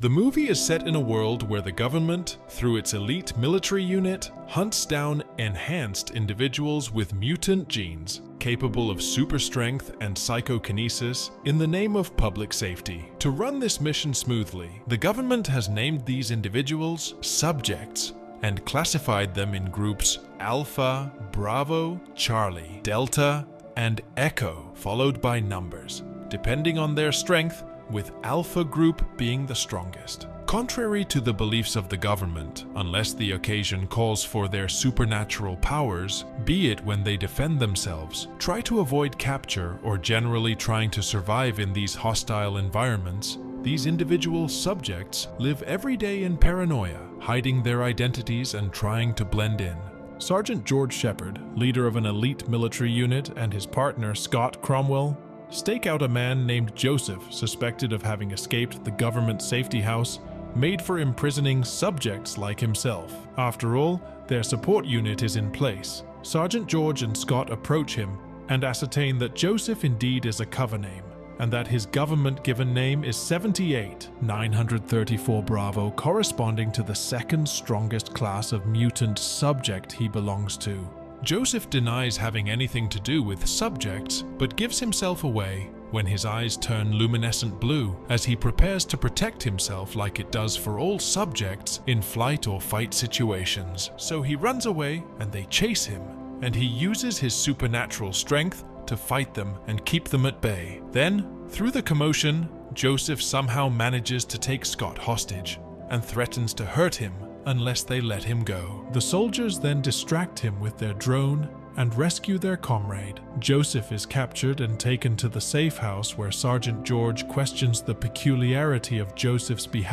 The movie is set in a world where the government, through its elite military unit, hunts down enhanced individuals with mutant genes, capable of super strength and psychokinesis in the name of public safety. To run this mission smoothly, the government has named these individuals subjects and classified them in groups Alpha, Bravo, Charlie, Delta, and Echo, followed by numbers, depending on their strength, with Alpha group being the strongest. Contrary to the beliefs of the government, unless the occasion calls for their supernatural powers, be it when they defend themselves, try to avoid capture, or generally trying to survive in these hostile environments, these individual subjects live every day in paranoia, hiding their identities and trying to blend in. Sergeant George Shepard, leader of an elite military unit, and his partner Scott Cromwell stake out a man named Joseph, suspected of having escaped the government safety house made for imprisoning subjects like himself. After all, their support unit is in place. Sergeant George and Scott approach him and ascertain that Joseph indeed is a cover name, and that his government-given name is 78-934 Bravo, corresponding to the second strongest class of mutant subject he belongs to. Joseph denies having anything to do with subjects, but gives himself away when his eyes turn luminescent blue as he prepares to protect himself like it does for all subjects in flight or fight situations. So he runs away and they chase him, and he uses his supernatural strength to fight them and keep them at bay. Then, through the commotion, Joseph somehow manages to take Scott hostage and threatens to hurt him unless they let him go. The soldiers then distract him with their drone and rescue their comrade. Joseph is captured and taken to the safe house, where Sergeant George questions the peculiarity of Joseph's behavior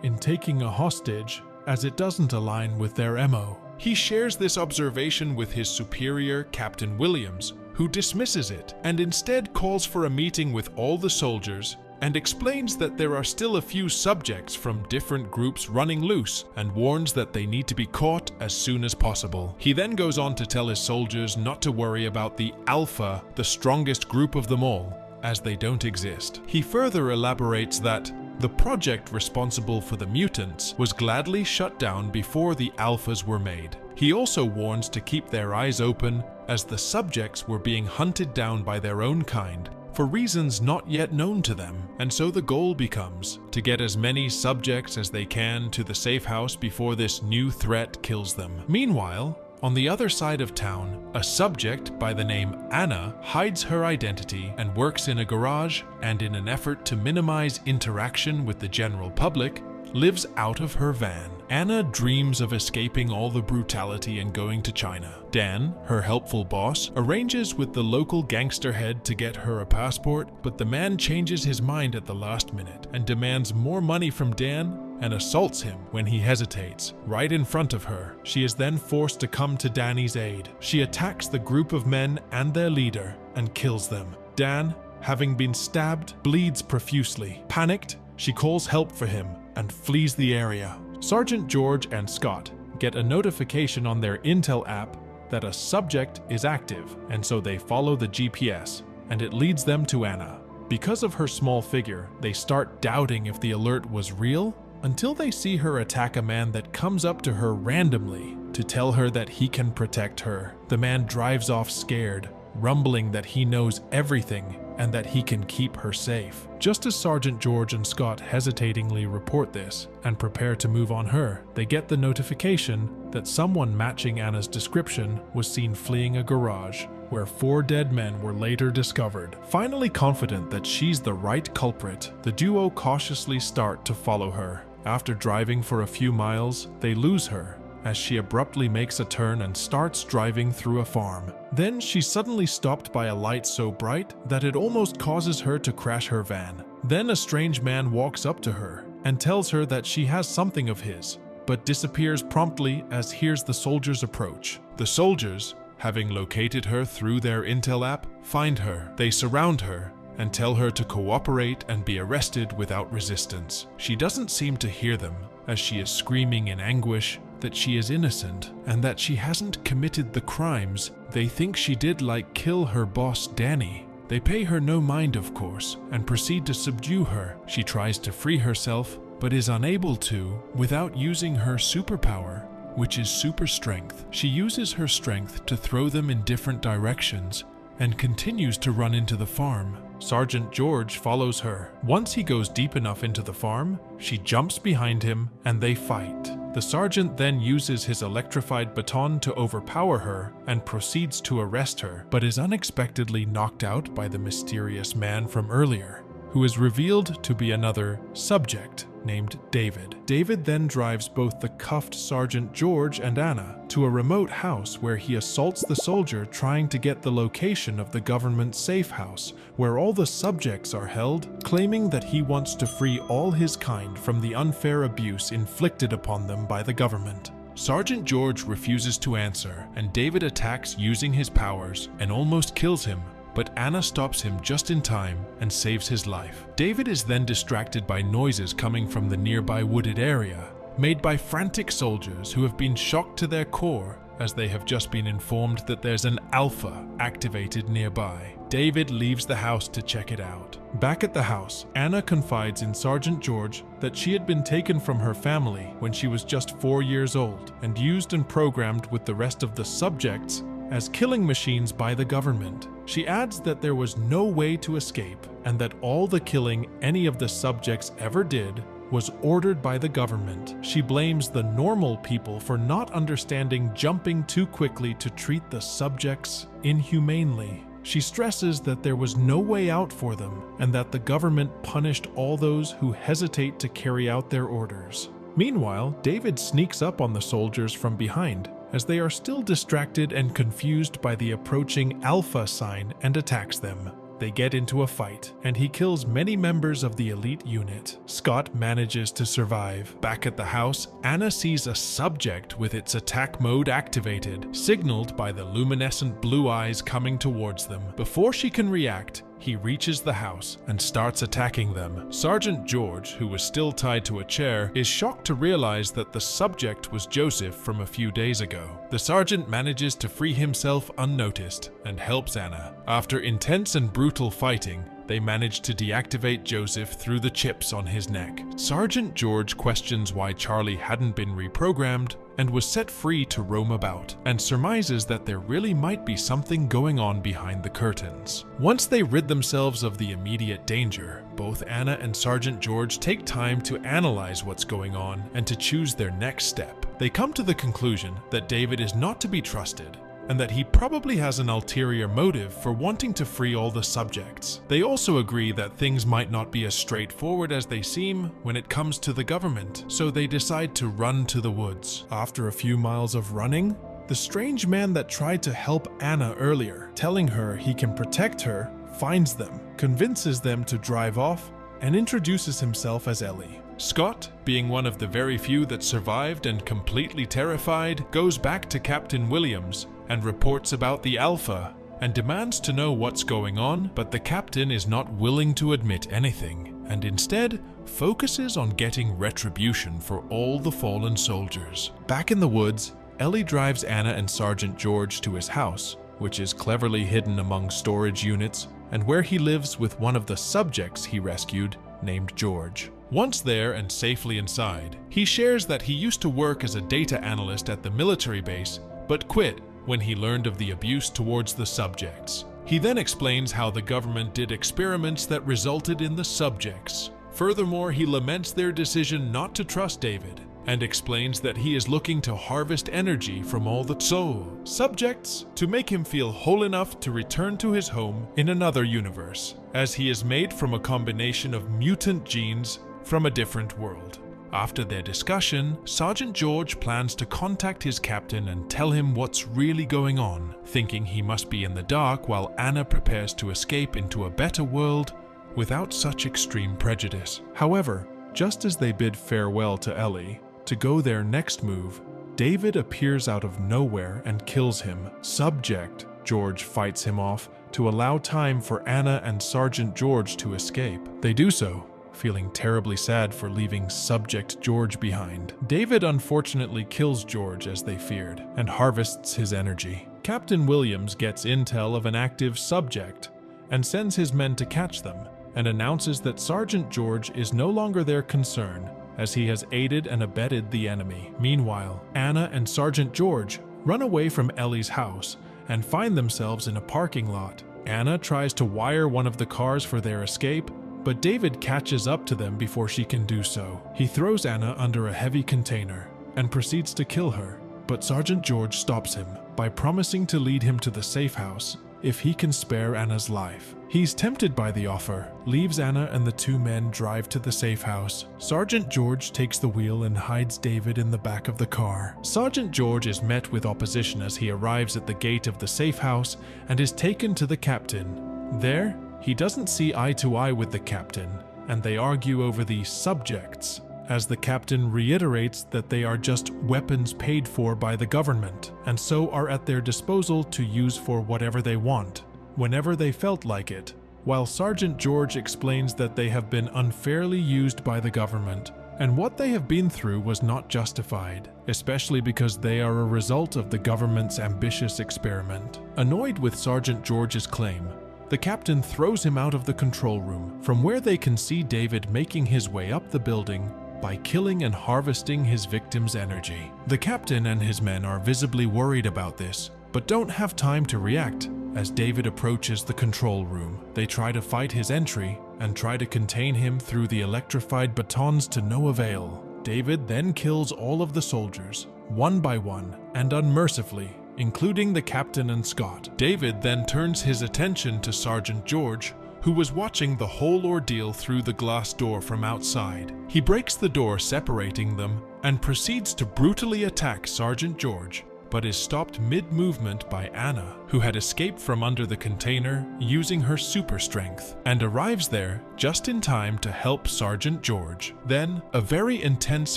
in taking a hostage, as it doesn't align with their MO. He shares this observation with his superior, Captain Williams, who dismisses it and instead calls for a meeting with all the soldiers and explains that there are still a few subjects from different groups running loose, and warns that they need to be caught as soon as possible. He then goes on to tell his soldiers not to worry about the Alpha, the strongest group of them all, as they don't exist. He further elaborates that the project responsible for the mutants was gladly shut down before the Alphas were made. He also warns to keep their eyes open, as the subjects were being hunted down by their own kind for reasons not yet known to them, and so the goal becomes to get as many subjects as they can to the safe house before this new threat kills them. Meanwhile, on the other side of town, a subject by the name Anna hides her identity and works in a garage, and in an effort to minimize interaction with the general public, lives out of her van. Anna dreams of escaping all the brutality and going to China. Dan, her helpful boss, arranges with the local gangster head to get her a passport, but the man changes his mind at the last minute and demands more money from Dan and assaults him when he hesitates, right in front of her. She is then forced to come to Danny's aid. She attacks the group of men and their leader and kills them. Dan, having been stabbed, bleeds profusely. Panicked, she calls help for him and flees the area. Sergeant George and Scott get a notification on their Intel app that a subject is active, and so they follow the GPS, and it leads them to Anna. Because of her small figure, they start doubting if the alert was real, until they see her attack a man that comes up to her randomly to tell her that he can protect her. The man drives off scared, rumbling that he knows everything and that he can keep her safe. Just as Sergeant George and Scott hesitatingly report this and prepare to move on her, they get the notification that someone matching Anna's description was seen fleeing a garage, where 4 dead men were later discovered. Finally confident that she's the right culprit, the duo cautiously start to follow her. After driving for a few miles, they lose her as she abruptly makes a turn and starts driving through a farm. Then she's suddenly stopped by a light so bright that it almost causes her to crash her van. Then a strange man walks up to her and tells her that she has something of his, but disappears promptly as hears the soldiers approach. The soldiers, having located her through their Intel app, find her. They surround her and tell her to cooperate and be arrested without resistance. She doesn't seem to hear them, as she is screaming in anguish that she is innocent and that she hasn't committed the crimes they think she did, like kill her boss Danny. They pay her no mind, of course, and proceed to subdue her. She tries to free herself, but is unable to without using her superpower, which is super strength. She uses her strength to throw them in different directions and continues to run into the farm. Sergeant George follows her. Once he goes deep enough into the farm, she jumps behind him and they fight. The sergeant then uses his electrified baton to overpower her and proceeds to arrest her, but is unexpectedly knocked out by the mysterious man from earlier, who is revealed to be another subject named David. David then drives both the cuffed Sergeant George and Anna to a remote house where he assaults the soldier, trying to get the location of the government safe house where all the subjects are held, claiming that he wants to free all his kind from the unfair abuse inflicted upon them by the government. Sergeant George refuses to answer, and David attacks using his powers and almost kills him, but Anna stops him just in time and saves his life. David is then distracted by noises coming from the nearby wooded area, made by frantic soldiers who have been shocked to their core as they have just been informed that there's an alpha activated nearby. David leaves the house to check it out. Back at the house, Anna confides in Sergeant George that she had been taken from her family when she was just 4 years old and used and programmed with the rest of the subjects as killing machines by the government. She adds that there was no way to escape and that all the killing any of the subjects ever did was ordered by the government. She blames the normal people for not understanding jumping too quickly to treat the subjects inhumanely. She stresses that there was no way out for them and that the government punished all those who hesitate to carry out their orders. Meanwhile, David sneaks up on the soldiers from behind as they are still distracted and confused by the approaching Alpha sign and attacks them. They get into a fight, and he kills many members of the elite unit. Scott manages to survive. Back at the house, Anna sees a subject with its attack mode activated, signaled by the luminescent blue eyes coming towards them. Before she can react, he reaches the house and starts attacking them. Sergeant George, who was still tied to a chair, is shocked to realize that the subject was Joseph from a few days ago. The sergeant manages to free himself unnoticed and helps Anna. After intense and brutal fighting, they manage to deactivate Joseph through the chips on his neck. Sergeant George questions why Charlie hadn't been reprogrammed and was set free to roam about, and surmises that there really might be something going on behind the curtains. Once they rid themselves of the immediate danger, both Anna and Sergeant George take time to analyze what's going on and to choose their next step. They come to the conclusion that David is not to be trusted, and that he probably has an ulterior motive for wanting to free all the subjects. They also agree that things might not be as straightforward as they seem when it comes to the government, so they decide to run to the woods. After a few miles of running, the strange man that tried to help Anna earlier, telling her he can protect her, finds them, convinces them to drive off, and introduces himself as Ellie. Scott, being one of the very few that survived and completely terrified, goes back to Captain Williams and reports about the Alpha and demands to know what's going on, but the captain is not willing to admit anything and instead focuses on getting retribution for all the fallen soldiers. Back in the woods, Ellie drives Anna and Sergeant George to his house, which is cleverly hidden among storage units and where he lives with one of the subjects he rescued named George. Once there and safely inside, he shares that he used to work as a data analyst at the military base, but quit when he learned of the abuse towards the subjects. He then explains how the government did experiments that resulted in the subjects. Furthermore, he laments their decision not to trust David and explains that he is looking to harvest energy from all the subjects to make him feel whole enough to return to his home in another universe, as he is made from a combination of mutant genes from a different world. After their discussion, Sergeant George plans to contact his captain and tell him what's really going on, thinking he must be in the dark while Anna prepares to escape into a better world without such extreme prejudice. However, just as they bid farewell to Ellie to go their next move, David appears out of nowhere and kills him. Subject George fights him off to allow time for Anna and Sergeant George to escape. They do so, feeling terribly sad for leaving Subject George behind. David unfortunately kills George as they feared and harvests his energy. Captain Williams gets intel of an active subject and sends his men to catch them and announces that Sergeant George is no longer their concern as he has aided and abetted the enemy. Meanwhile, Anna and Sergeant George run away from Ellie's house and find themselves in a parking lot. Anna tries to wire one of the cars for their escape, but David catches up to them before she can do so. He throws Anna under a heavy container and proceeds to kill her, but Sergeant George stops him by promising to lead him to the safe house if he can spare Anna's life. He's tempted by the offer, leaves Anna and the two men drive to the safe house. Sergeant George takes the wheel and hides David in the back of the car. Sergeant George is met with opposition as he arrives at the gate of the safe house and is taken to the captain. There, he doesn't see eye to eye with the captain, and they argue over the subjects, as the captain reiterates that they are just weapons paid for by the government, and so are at their disposal to use for whatever they want, whenever they felt like it, while Sergeant George explains that they have been unfairly used by the government, and what they have been through was not justified, especially because they are a result of the government's ambitious experiment. Annoyed with Sergeant George's claim, the captain throws him out of the control room, from where they can see David making his way up the building by killing and harvesting his victim's energy. The captain and his men are visibly worried about this, but don't have time to react as David approaches the control room. They try to fight his entry and try to contain him through the electrified batons to no avail. David then kills all of the soldiers, one by one, and unmercifully, including the captain and Scott. David then turns his attention to Sergeant George, who was watching the whole ordeal through the glass door from outside. He breaks the door separating them and proceeds to brutally attack Sergeant George, but is stopped mid-movement by Anna, who had escaped from under the container using her super strength, and arrives there just in time to help Sergeant George. Then, a very intense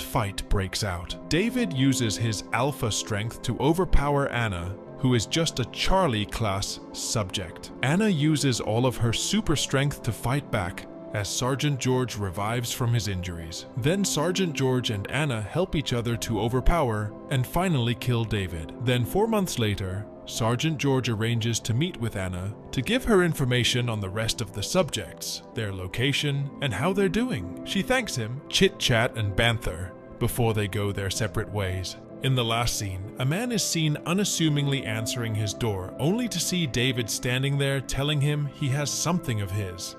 fight breaks out. David uses his alpha strength to overpower Anna, who is just a Charlie-class subject. Anna uses all of her super strength to fight back as Sergeant George revives from his injuries. Then Sergeant George and Anna help each other to overpower and finally kill David. Then 4 months later, Sergeant George arranges to meet with Anna to give her information on the rest of the subjects, their location, and how they're doing. She thanks him, chit-chat and banter, before they go their separate ways. In the last scene, a man is seen unassumingly answering his door, only to see David standing there telling him he has something of his.